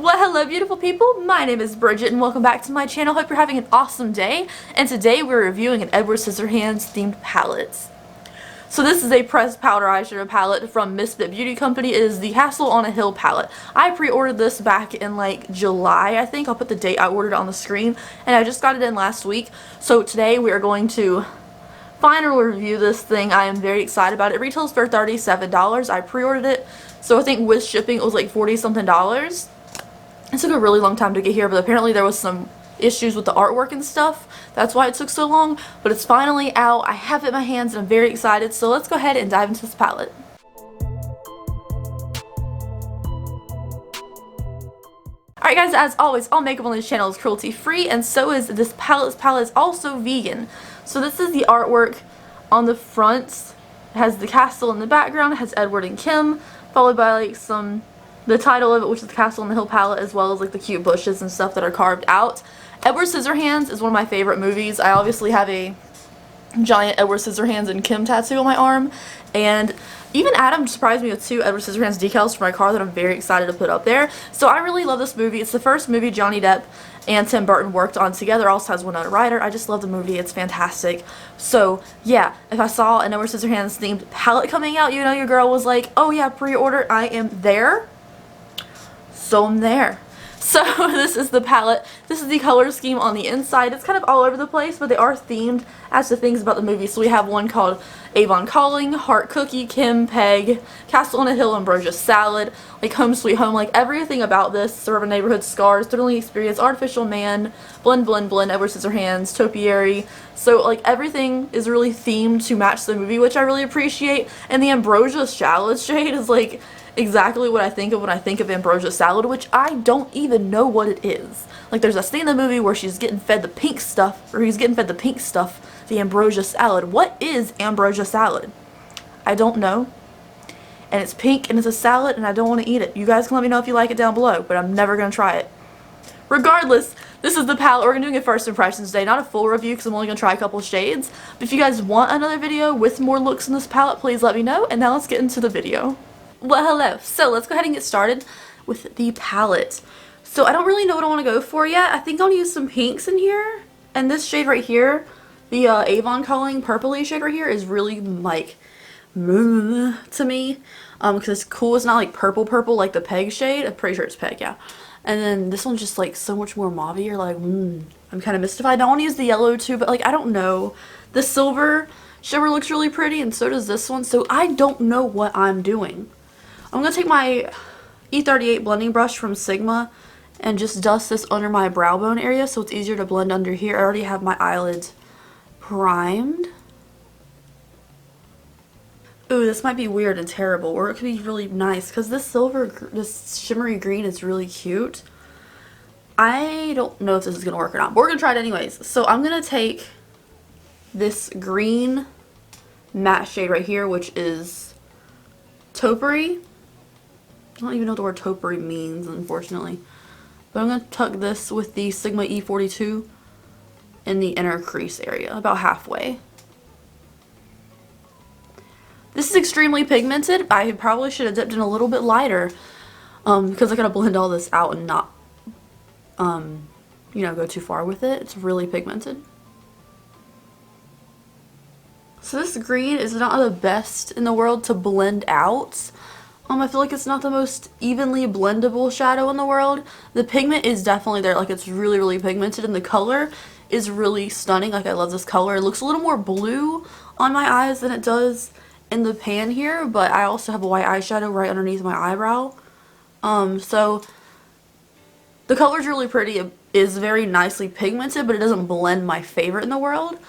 Well, hello beautiful people, my name is Bridget and welcome back to my channel. Hope you're having an awesome day, and today we're reviewing an Edward Scissorhands themed palette. So this is a pressed powder eyeshadow palette from Misfit Beauty Company. It is the Castle on a Hill palette. I pre-ordered this back in like July, I think. I'll put the date I ordered it on the screen, and I just got it in last week. So today we are going to finally review this thing. I am very excited about it. It retails for $37. I pre-ordered it, so I think with shipping it was like $40 something. It took a really long time to get here, but apparently there was some issues with the artwork and stuff. That's why it took so long, but it's finally out. I have it in my hands and I'm very excited, so let's go ahead and dive into this palette. Alright guys, as always, all makeup on this channel is cruelty free, and so is this palette. This palette is also vegan. So this is the artwork on the front. It has the castle in the background, it has Edward and Kim, followed by like the title of it, which is the Castle on the Hill palette, as well as like the cute bushes and stuff that are carved out. Edward Scissorhands is one of my favorite movies. I obviously have a giant Edward Scissorhands and Kim tattoo on my arm, and even Adam surprised me with 2 Edward Scissorhands decals for my car that I'm very excited to put up there. So I really love this movie. It's the first movie Johnny Depp and Tim Burton worked on together. Also has Winona Ryder. I just love the movie. It's fantastic. So yeah, if I saw an Edward Scissorhands themed palette coming out, you know, your girl was like, oh yeah, pre-order, I am there. So I'm there. So this is the palette. This is the color scheme on the inside. It's kind of all over the place, but they are themed as to things about the movie. So we have one called Avon Calling, Heart Cookie, Kim, Peg, Castle on a Hill, Ambrosia Salad, like Home Sweet Home, like everything about this, Suburban Neighborhood, Scars, Thrilling Experience, Artificial Man, Blend Blend Blend, Edward Scissorhands, Topiary. So like everything is really themed to match the movie, which I really appreciate. And the Ambrosia Salad shade is like exactly what I think of when I think of Ambrosia Salad, which I don't even know what it is. Like there's a scene in the movie where she's getting fed the pink stuff, or he's getting fed the pink stuff, the Ambrosia Salad. What is Ambrosia Salad? I don't know. And it's pink and it's a salad and I don't want to eat it. You guys can let me know if you like it down below, but I'm never going to try it. Regardless, this is the palette. We're going to do a first impressions today, not a full review because I'm only going to try a couple shades. But if you guys want another video with more looks in this palette, please let me know. And now let's get into the video. Well, hello. So let's go ahead and get started with the palette. So I don't really know what I want to go for yet. I think I'll use some pinks in here. And this shade right here, the Avon Calling purpley shade right here, is really like to me. Because it's cool. It's not like purple like the Peg shade. I'm pretty sure it's Peg, yeah. And then this one's just like so much more mauve-y. Like, I'm kind of mystified. I want to use the yellow too, but like I don't know. The silver shimmer looks really pretty, and so does this one. So I don't know what I'm doing. I'm going to take my E38 blending brush from Sigma and just dust this under my brow bone area so it's easier to blend under here. I already have my eyelids primed. Ooh, this might be weird and terrible, or it could be really nice because this shimmery green is really cute. I don't know if this is going to work or not, but we're going to try it anyways. So I'm going to take this green matte shade right here, which is Topiary. I don't even know what the word topiary means, unfortunately. But I'm going to tuck this with the Sigma E42 in the inner crease area, about halfway. This is extremely pigmented. I probably should have dipped in a little bit lighter because I got to blend all this out and not, you know, go too far with it. It's really pigmented. So this green is not the best in the world to blend out. I feel like it's not the most evenly blendable shadow in the world. The pigment is definitely there, like it's really, really pigmented, and the color is really stunning. Like I love this color. It looks a little more blue on my eyes than it does in the pan here, but I also have a white eyeshadow right underneath my eyebrow. So the color's really pretty. It is very nicely pigmented, but it doesn't blend my favorite in the world.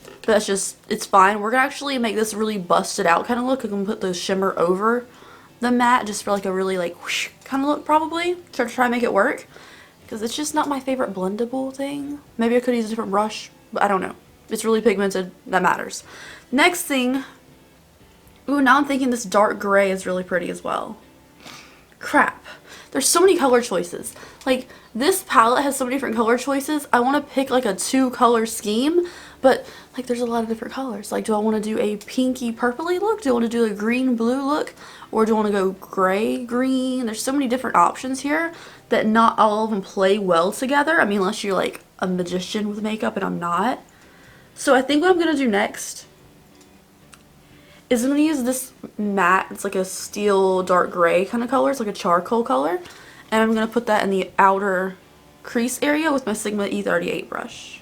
But that's just, it's fine. We're gonna actually make this really busted out kind of look. I'm gonna put the shimmer over the matte just for like a really like whoosh kind of look, probably to try and make it work, because it's just not my favorite blendable thing. Maybe I could use a different brush, but I don't know. It's really pigmented. That matters. Next thing, ooh, now I'm thinking this dark gray is really pretty as well. Crap, there's so many color choices. Like this palette has so many different color choices. I want to pick like a 2-color scheme, but like there's a lot of different colors. Like, do I want to do a pinky purpley look? Do I want to do a green blue look? Or do I want to go gray green? There's so many different options here that not all of them play well together. I mean, unless you're like a magician with makeup, and I'm not. So I think what I'm going to do next is I'm going to use this matte. It's like a steel dark gray kind of color. It's like a charcoal color. And I'm going to put that in the outer crease area with my Sigma E38 brush.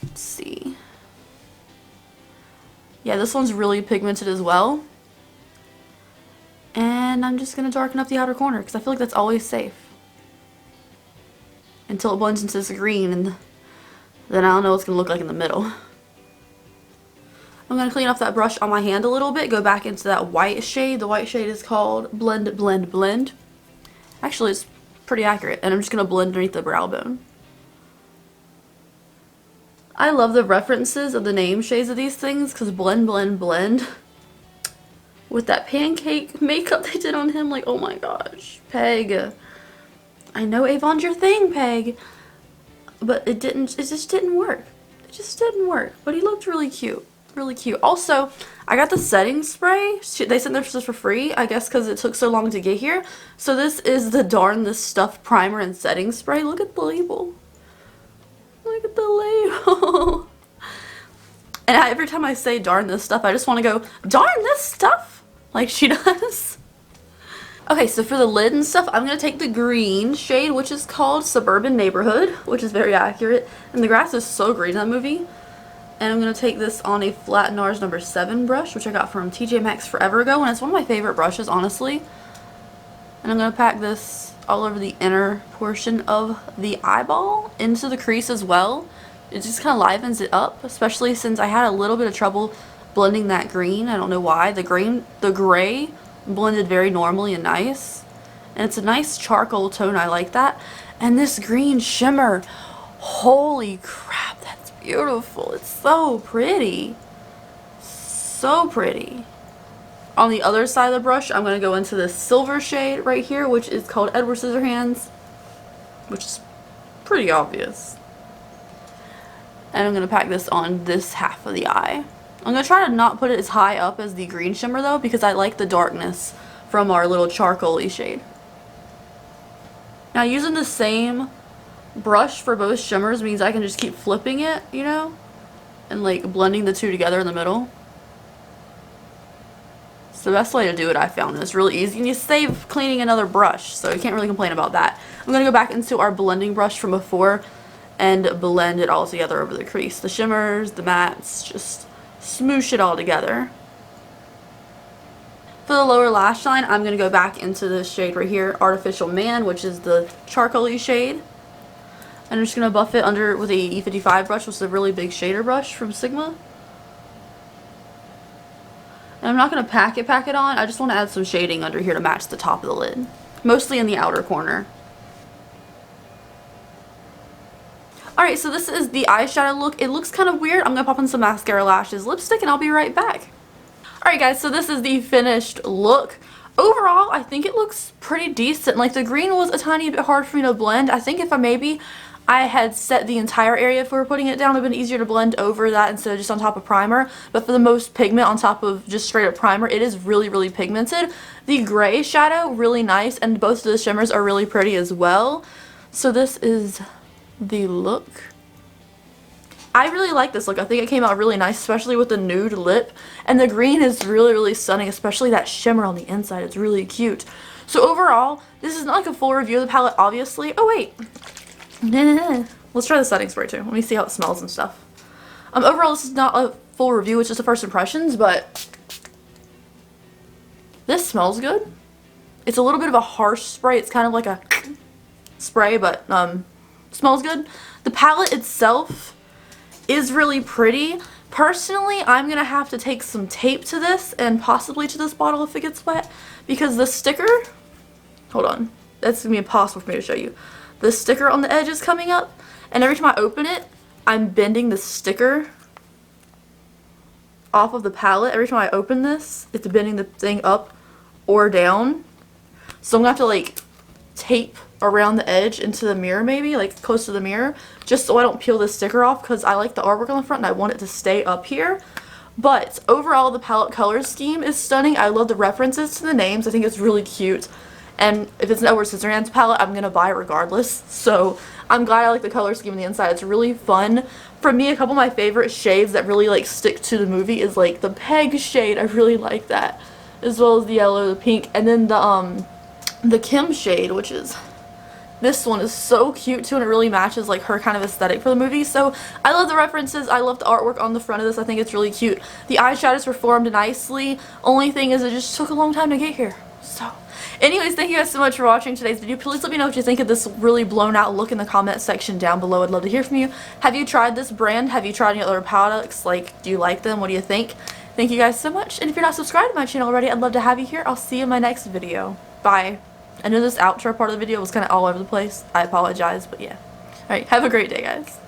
Let's see. Yeah, this one's really pigmented as well. And I'm just going to darken up the outer corner because I feel like that's always safe. Until it blends into this green, and then I don't know what it's going to look like in the middle. I'm going to clean off that brush on my hand a little bit, go back into that white shade. The white shade is called Blend, Blend, Blend. Actually, it's pretty accurate, and I'm just going to blend underneath the brow bone. I love the references of the name shades of these things, because blend, blend, blend. With that pancake makeup they did on him, like, oh my gosh. Peg. I know Avon's your thing, Peg. But it just didn't work. It just didn't work. But he looked really cute. Really cute. Also, I got the setting spray. They sent this for free, I guess because it took so long to get here. So this is the Darn This Stuff primer and setting spray. Look at the label. Look at the label. And every time I say darn this stuff, I just want to go, darn this stuff, like she does. Okay, so for the lid and stuff, I'm going to take the green shade, which is called Suburban Neighborhood, which is very accurate. And the grass is so green in that movie. And I'm going to take this on a flat NARS number 7 brush, which I got from TJ Maxx forever ago. And it's one of my favorite brushes, honestly. And I'm going to pack this all over the inner portion of the eyeball, into the crease as well. It just kind of livens it up, especially since I had a little bit of trouble blending that green. I don't know why. The gray blended very normally and nice. And it's a nice charcoal tone. I like that. And this green shimmer, holy crap, that's beautiful. It's so pretty. So pretty. On the other side of the brush, I'm going to go into this silver shade right here, which is called Edward Scissorhands, which is pretty obvious. And I'm going to pack this on this half of the eye. I'm going to try to not put it as high up as the green shimmer though, because I like the darkness from our little charcoal-y shade. Now using the same brush for both shimmers means I can just keep flipping it, you know, and like blending the two together in the middle. It's the best way to do it, I found. It's really easy, and you save cleaning another brush, so you can't really complain about that. I'm going to go back into our blending brush from before and blend it all together over the crease. The shimmers, the mattes, just smoosh it all together. For the lower lash line, I'm going to go back into this shade right here, Artificial Man, which is the charcoal-y shade. And I'm just going to buff it under with a E55 brush, which is a really big shader brush from Sigma. And I'm not going to pack it on, I just want to add some shading under here to match the top of the lid. Mostly in the outer corner. Alright, so this is the eyeshadow look. It looks kind of weird. I'm going to pop on some mascara, lashes, lipstick, and I'll be right back. Alright guys, so this is the finished look. Overall, I think it looks pretty decent. Like, the green was a tiny bit hard for me to blend. I think if I had set the entire area for putting it down, it would have been easier to blend over that instead of just on top of primer. But for the most pigment on top of just straight up primer, it is really, really pigmented. The gray shadow, really nice, and both of the shimmers are really pretty as well. So this is the look. I really like this look. I think it came out really nice, especially with the nude lip. And the green is really, really stunning, especially that shimmer on the inside. It's really cute. So overall, this is not like a full review of the palette, obviously. Oh, wait. Let's try the setting spray too. Let me see how it smells and stuff. Overall, this is not a full review. It's just the first impressions, but this smells good. It's a little bit of a harsh spray. It's kind of like a spray, but smells good. The palette itself is really pretty. Personally, I'm going to have to take some tape to this and possibly to this bottle if it gets wet, because the sticker, hold on, that's going to be impossible for me to show you. The sticker on the edge is coming up, and every time I open it, I'm bending the sticker off of the palette. Every time I open this, it's bending the thing up or down. So I'm going to have to like tape around the edge into the mirror, maybe like close to the mirror, just so I don't peel the sticker off, because I like the artwork on the front and I want it to stay up here. But overall, the palette color scheme is stunning. I love the references to the names. I think it's really cute. and if it's an Edward Scissorhands palette, I'm gonna buy it regardless. So I'm glad I like the color scheme on the inside. It's really fun. For me, a couple of my favorite shades that really like stick to the movie is like the Peg shade. I really like that, as well as the yellow, the pink, and then the Kim shade, which is this one, is so cute too, and it really matches like her kind of aesthetic for the movie. So I love the references. I love the artwork on the front of this. I think it's really cute. The eyeshadows performed nicely. Only thing is it just took a long time to get here. So anyways, thank you guys so much for watching today's video. Please let me know what you think of this really blown out look in the comment section down below. I'd love to hear from you. Have you tried this brand? Have you tried any other products? Like, do you like them? What do you think? Thank you guys so much. And if you're not subscribed to my channel already, I'd love to have you here. I'll see you in my next video. Bye. I know this outro part of the video was kind of all over the place. I apologize, but yeah. Alright, have a great day, guys.